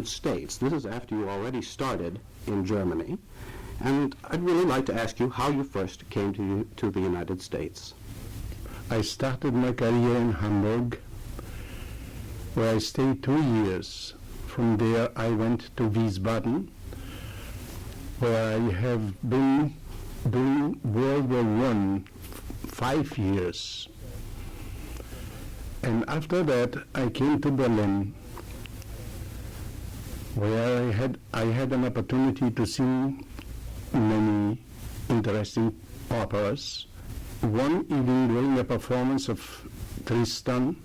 United States. This is after you already started in Germany. And I'd really like to ask you how you first came to the United States. I started my career in Hamburg, where I stayed 2 years. From there I went to Wiesbaden, where I have been during World War I 5 years. And after that I came to Berlin, where I had an opportunity to sing many interesting operas. One evening during a performance of Tristan,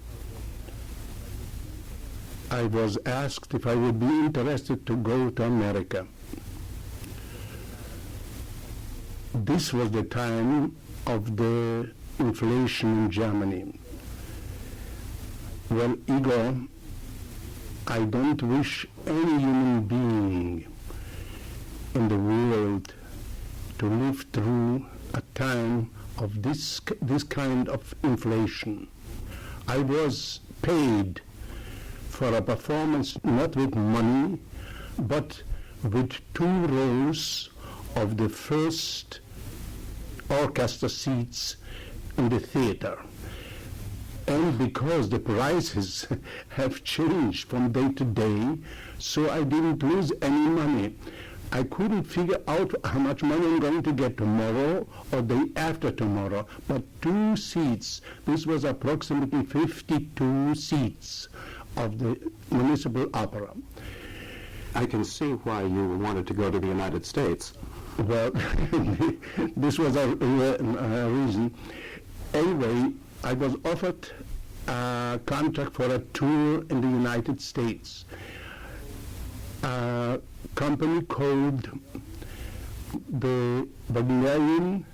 I was asked if I would be interested to go to America. This was the time of the inflation in Germany. Well, Igor, I don't wish any human being in the world to live through a time of this kind of inflation. I was paid for a performance not with money, but with 2 rows of the first orchestra seats in the theater. And because the prices have changed from day to day, so I didn't lose any money. I couldn't figure out how much money I'm going to get tomorrow or day after tomorrow, but 2 seats, this was approximately 52 seats of the municipal opera. I can see why you wanted to go to the United States. Well, this was a reason. Anyway, I was offered a contract for a tour in the United States. A company called the Wagnerian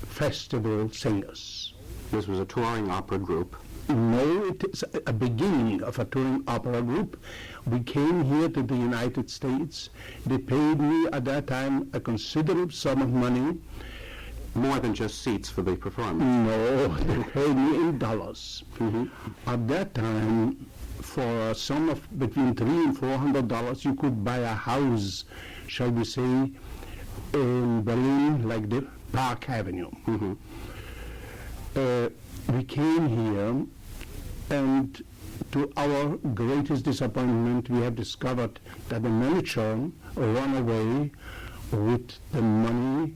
Festival Singers. This was a touring opera group. No, it is a beginning of a touring opera group. We came here to the United States. They paid me at that time a considerable sum of money. More than just seats for the performance. No, they paid me in dollars. Mm-hmm. At that time, for a sum of between $300 and $400, you could buy a house, shall we say, in Berlin, like the Park Avenue. Mm-hmm. We came here, and to our greatest disappointment, we have discovered that the manager ran away with the money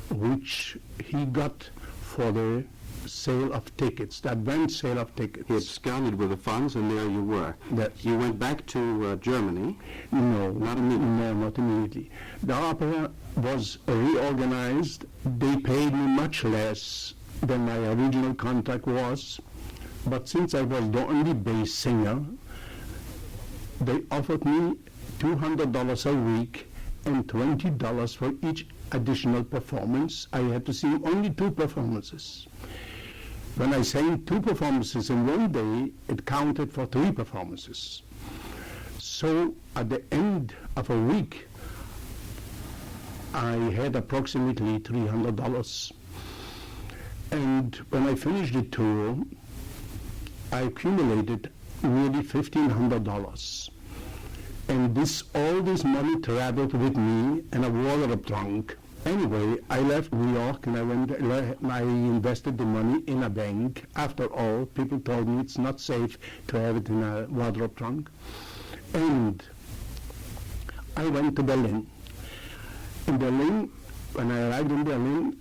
which he got for the sale of tickets, the advance sale of tickets. He absconded with the funds, and there you were. You went back to Germany? No, not immediately. No, not immediately. The opera was reorganized. They paid me much less than my original contract was, but since I was the only bass singer, they offered me $200 a week and $20 for each additional performance. I had to sing only 2 performances. When I sang 2 performances in one day, it counted for 3 performances. So at the end of a week, I had approximately $300. And when I finished the tour, I accumulated nearly $1,500. And all this money traveled with me in a wardrobe trunk. Anyway, I left New York and I invested the money in a bank. After all, people told me it's not safe to have it in a wardrobe trunk. And I went to Berlin. In Berlin, when I arrived in Berlin,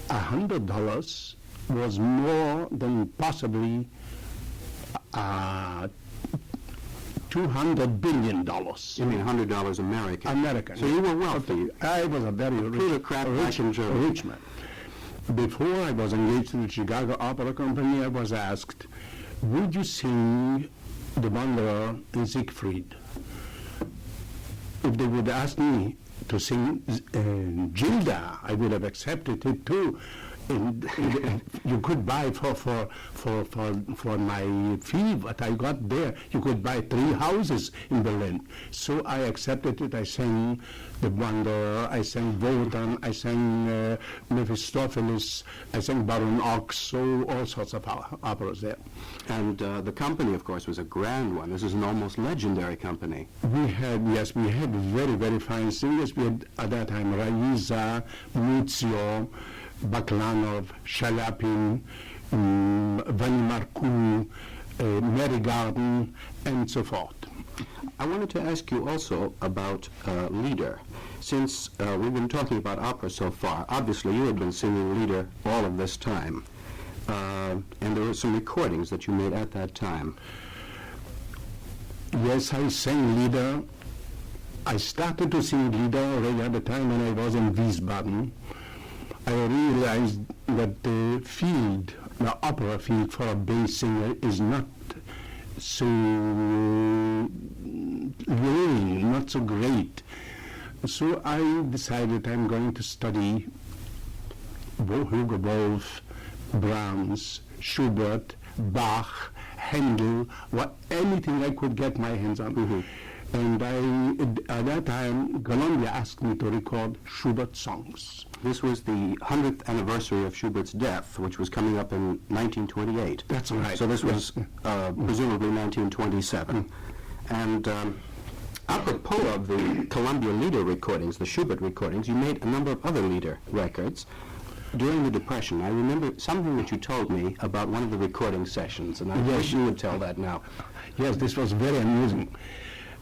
$100 was more than possibly $200 billion. You mean $100 American? American. So you were wealthy. I was a very rich man. Before I was engaged in the Chicago Opera Company, I was asked, would you sing the Wanderer in Siegfried? If they would ask me to sing Gilda, I would have accepted it too. you could buy for my fee what I got there. You could buy 3 houses in Berlin. So I accepted it. I sang The Wanderer, I sang Wotan, I sang Mephistopheles, I sang Baron Ochs, so all sorts of operas there. And the company, of course, was a grand one. This is an almost legendary company. We had very, very fine singers. We had at that time Raiza, Muzio, Baklanov, Shalapin, Vani Marcoux, Mary Garden, and so forth. I wanted to ask you also about Lieder. Since we've been talking about opera so far, obviously you had been singing Lieder all of this time. And there were some recordings that you made at that time. Yes, I sang Lieder. I started to sing Lieder already at the time when I was in Wiesbaden. I realized that the field, the opera field for a bass singer is not so willing, not so great. So I decided I'm going to study Hugo Wolf, Brahms, Schubert, Bach, Handel, anything I could get my hands on. Mm-hmm. And at that time, Columbia asked me to record Schubert songs. This was the 100th anniversary of Schubert's death, which was coming up in 1928. That's right. So this was presumably 1927. And apropos of the Columbia Lieder recordings, the Schubert recordings, you made a number of other Lieder records. During the Depression, I remember something that you told me about one of the recording sessions, and I wish you would tell that now. Yes, this was very amusing.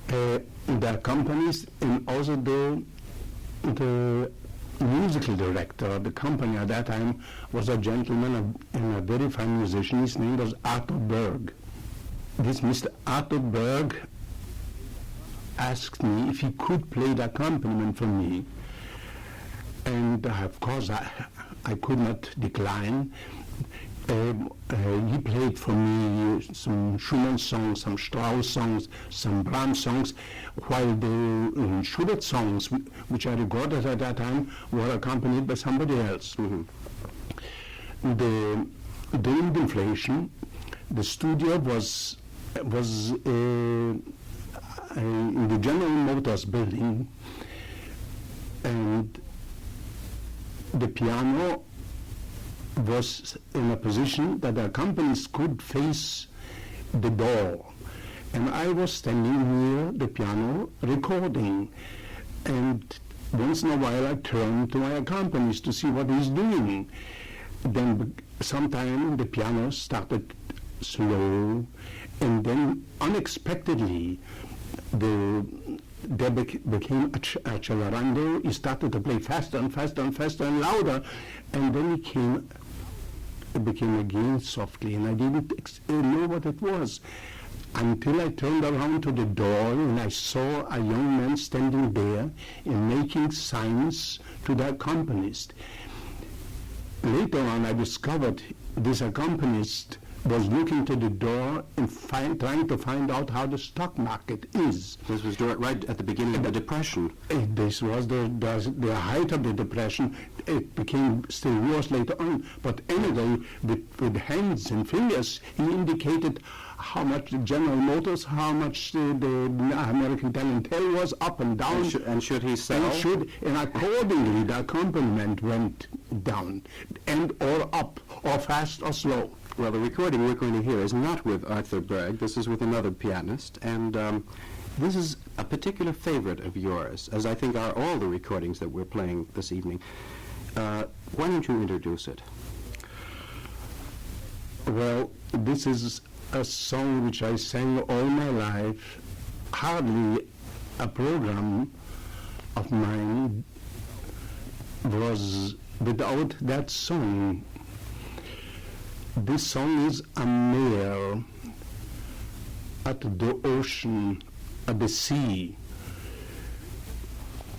The companies and also the musical director of the company at that time was a gentleman and a very fine musician. His name was Arthur Berg. This Mr. Arthur Berg asked me if he could play the accompaniment for me. And of course I could not decline. He played for me some Schumann songs, some Strauss songs, some Brahms songs, while the Schubert songs, which I recorded at that time, were accompanied by somebody else. Mm-hmm. During the inflation, the studio was in the General Motors building, and the piano was in a position that the accompanist could face the door. And I was standing near the piano recording. And once in a while I turned to my accompanist to see what he's doing. Then sometime the piano started slow, and then unexpectedly there became a accelerando. He started to play faster and faster and faster and louder, and then it became again softly, and I didn't know what it was until I turned around to the door and I saw a young man standing there and making signs to the accompanist. Later on I discovered this accompanist was looking to the door and trying to find out how the stock market is. This was right at the beginning of the Depression. This was the height of the Depression. It became still worse later on. But anyway, with hands and fingers, he indicated how much the General Motors, how much the American Talentelle was up and down. And should he sell? And accordingly, the accompaniment went down, and or up, or fast or slow. Well, the recording we're going to hear is not with Arthur Berg. This is with another pianist, and this is a particular favorite of yours, as I think are all the recordings that we're playing this evening. Why don't you introduce it? Well, this is a song which I sang all my life. Hardly a program of mine was without that song. This song is a mare at the ocean, at the sea.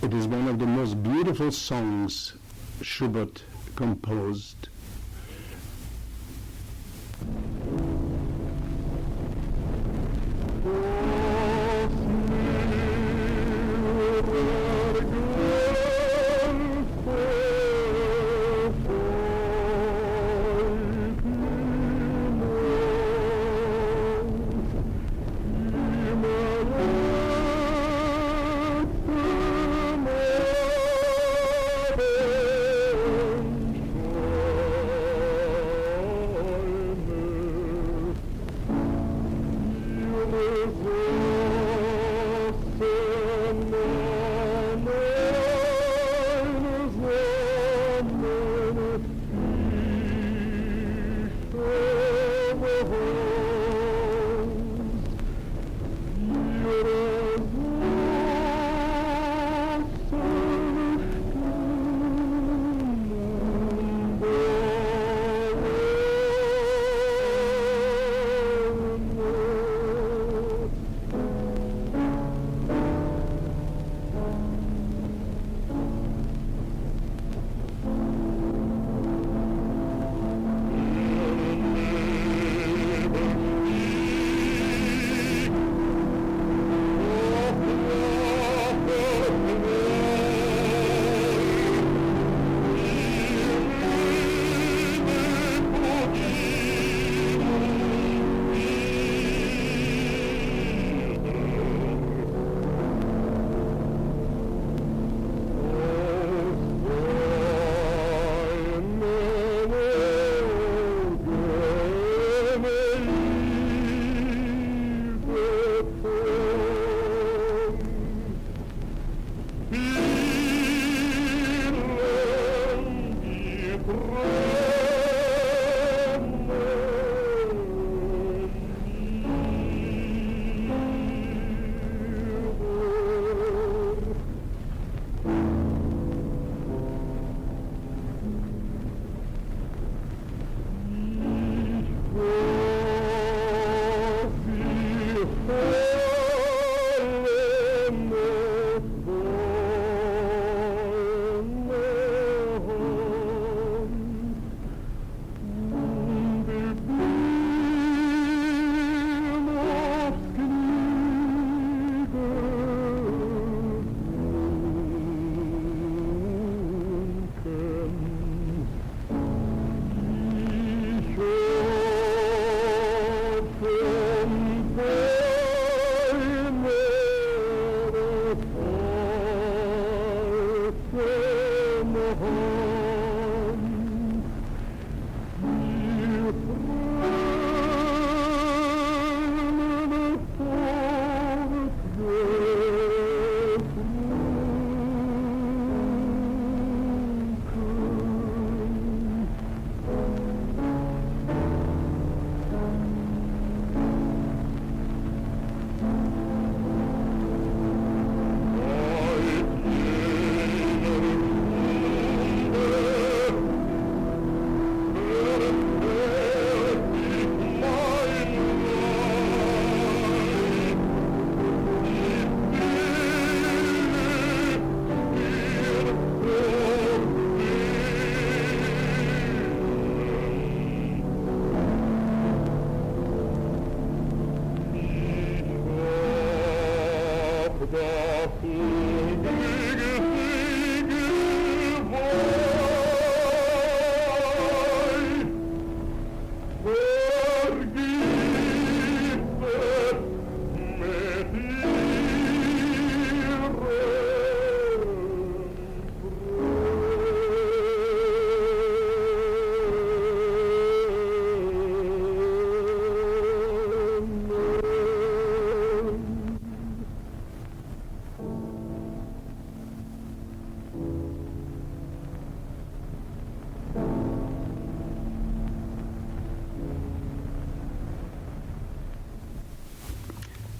It is one of the most beautiful songs Schubert composed.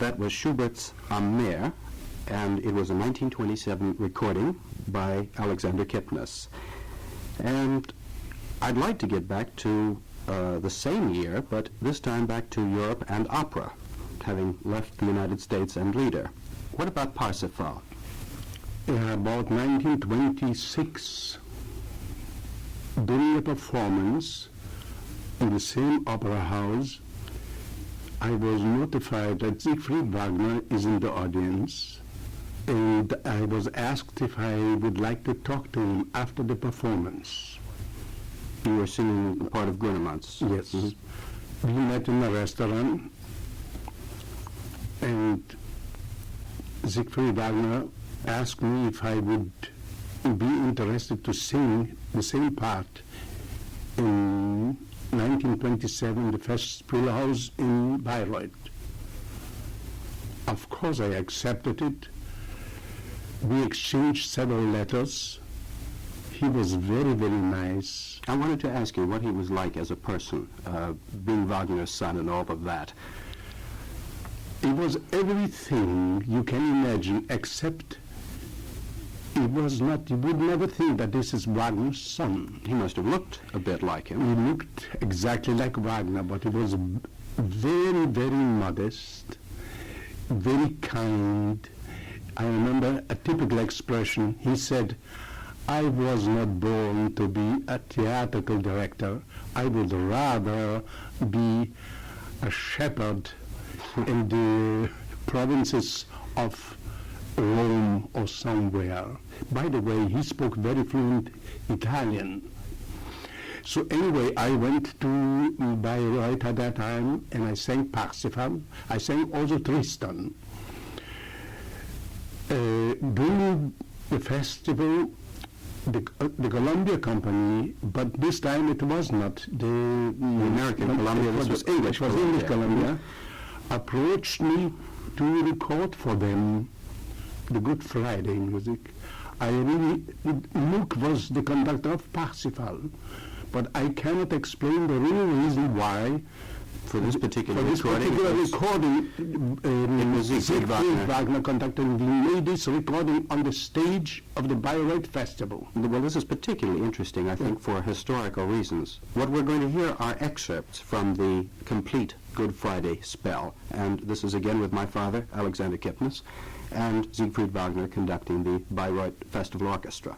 that was Schubert's Am Meer, and it was a 1927 recording by Alexander Kipnis. And I'd like to get back to the same year, but this time back to Europe and opera, having left the United States and Lieder. What about Parsifal? About 1926, during a performance in the same opera house, I was notified that Siegfried Wagner is in the audience, and I was asked if I would like to talk to him after the performance. You were singing part of Grunemanz. Yes. We met in a restaurant, and Siegfried Wagner asked me if I would be interested to sing the same part in 1927, the Festspielhaus in Bayreuth. Of course, I accepted it. We exchanged several letters. He was very, very nice. I wanted to ask you what he was like as a person, being Wagner's son and all of that. It was everything you can imagine, except it was not, you would never think that this is Wagner's son. He must have looked a bit like him. He looked exactly like Wagner, but he was very, very modest, very kind. I remember a typical expression. He said, "I was not born to be a theatrical director. I would rather be a shepherd in the provinces of Rome or somewhere." By the way, he spoke very fluent Italian. So anyway, I went to Bayreuth at that time, and I sang Parsifal. I sang also Tristan. During the festival, the Columbia Company, but this time it was not the American Columbia, this was English it was Columbia. English Columbia, approached me to record for them the Good Friday music. Luke was the conductor of Parsifal, but I cannot explain the real reason why. For this particular For this recording, particular it was- recording, was Siegfried Wagner. Wagner conducted. We made this recording on the stage of the Bayreuth Festival. Well, this is particularly interesting, I think, for historical reasons. What we're going to hear are excerpts from the complete Good Friday spell, and this is again with my father, Alexander Kipnis, and Siegfried Wagner conducting the Bayreuth Festival Orchestra.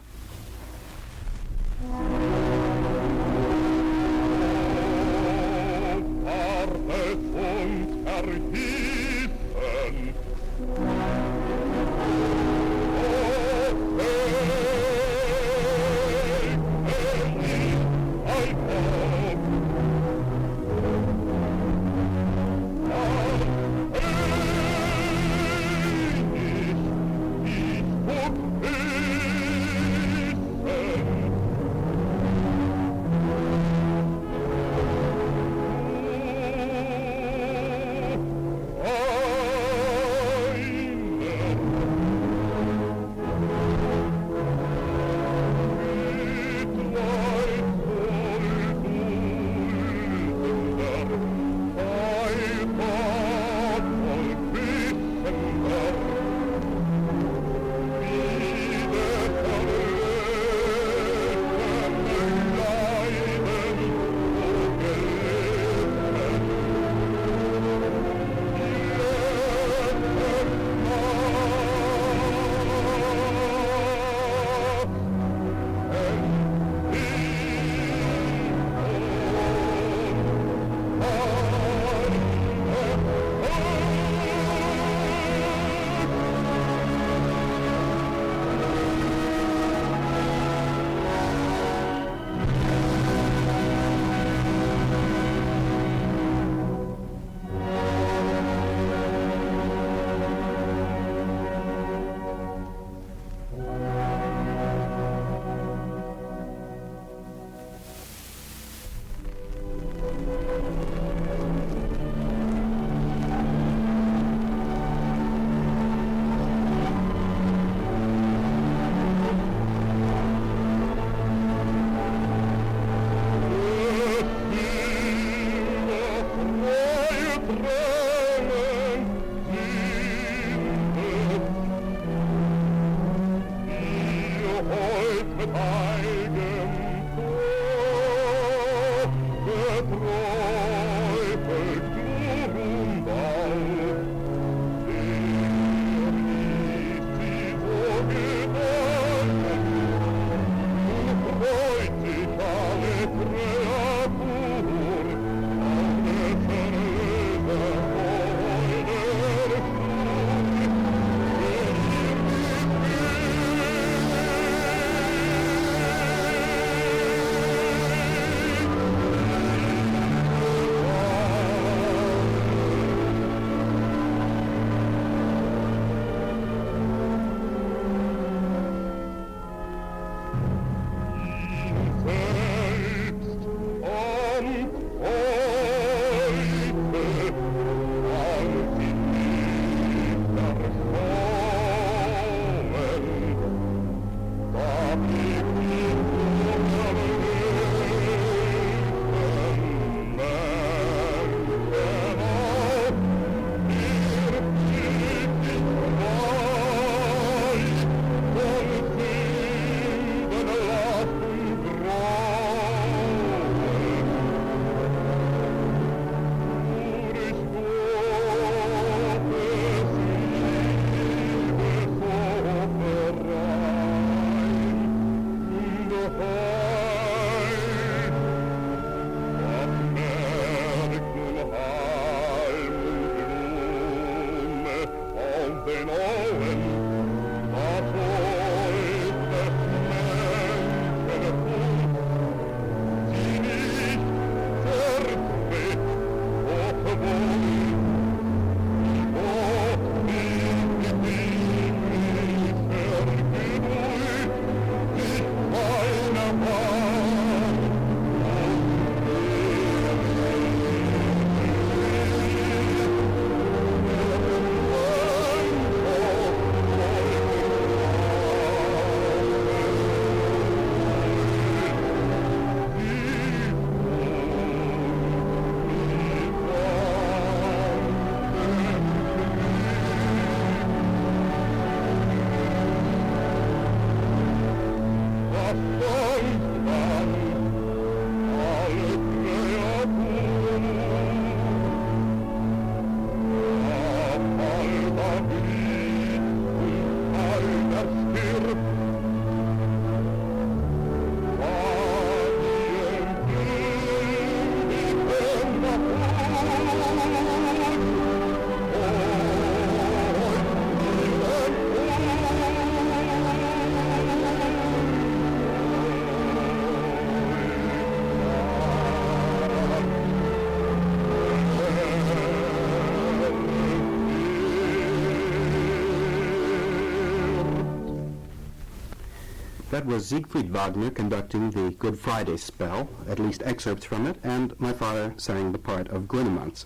That was Siegfried Wagner conducting the Good Friday spell, at least excerpts from it, and my father sang the part of Grönemanz.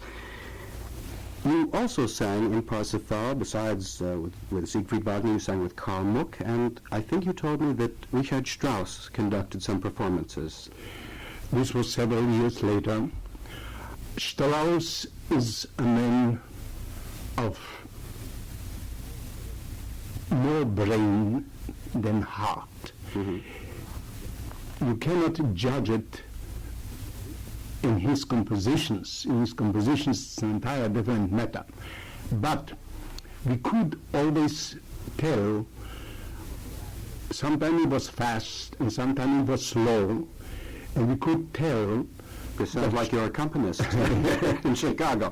You also sang in Parsifal, besides with Siegfried Wagner, you sang with Karl Muck, and I think you told me that Richard Strauss conducted some performances. This was several years later. Strauss is a man of more brain than heart. You cannot judge it in his compositions. In his compositions, it's an entire different matter. But we could always tell, sometimes it was fast and sometimes it was slow, and we could tell. You sound like your accompanist in Chicago.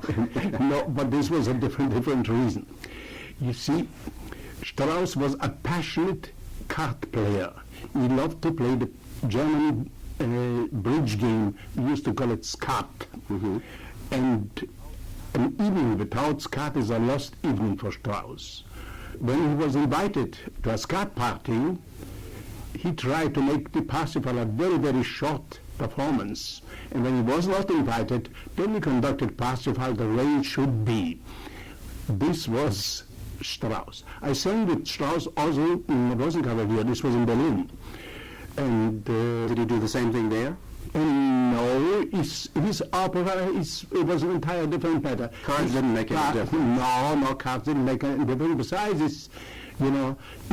No, but this was a different reason. You see, Strauss was a passionate card player. He loved to play the German bridge game. We used to call it skat. And an evening without skat is a lost evening for Strauss. When he was invited to a skat party, he tried to make the Parsifal a very, very short performance. And when he was not invited, then he conducted Parsifal the way it should be. This was Strauss. I sang with Strauss also in Rosenkavalier. This was in Berlin. And did he do the same thing there? No, his opera it was an entire different matter. Cards didn't make any difference. No, cards didn't make any difference. Besides,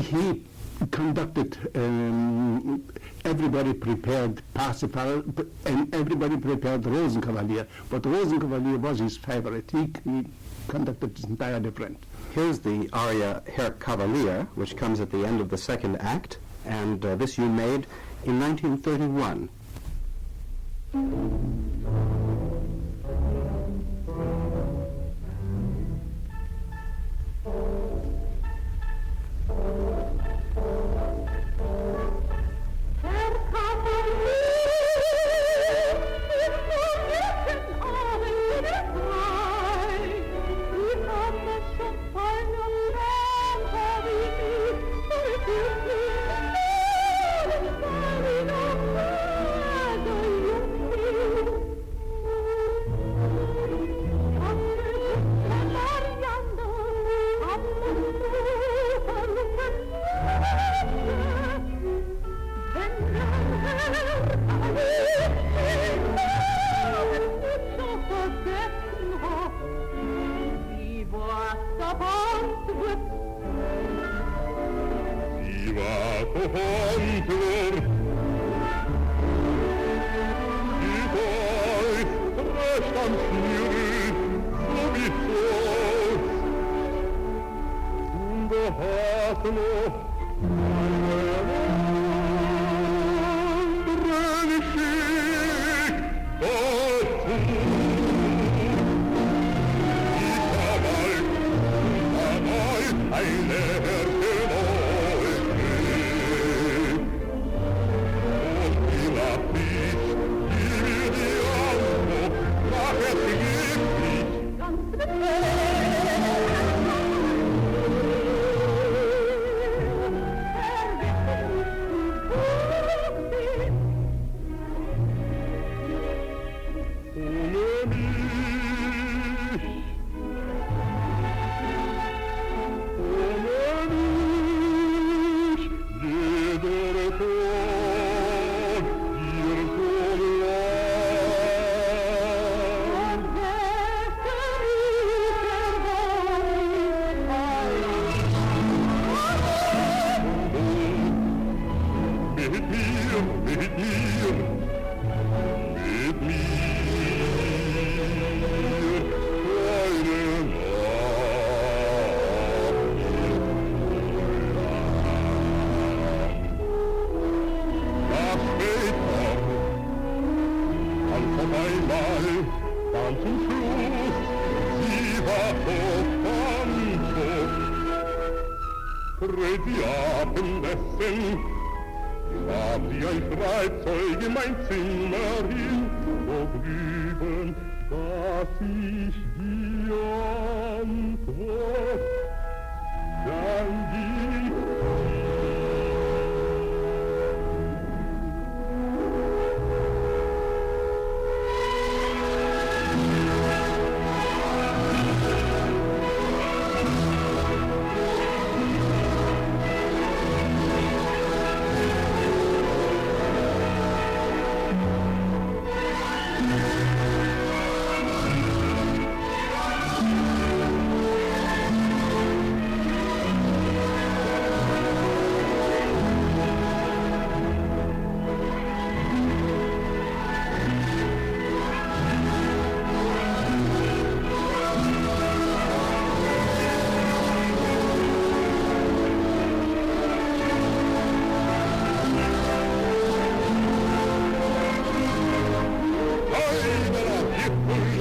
he conducted. Everybody prepared Parsifal, and everybody prepared Rosenkavalier. But Rosenkavalier was his favorite. He conducted this entire different. Here's the aria Herr Kavalier, which comes at the end of the second act, and this you made in 1931.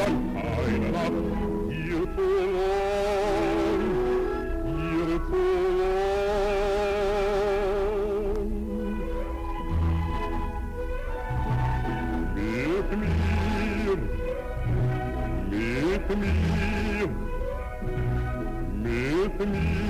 dann keine Nacht, ihr verloren, ihr verloren. Mit mir, mit mir, mit mir.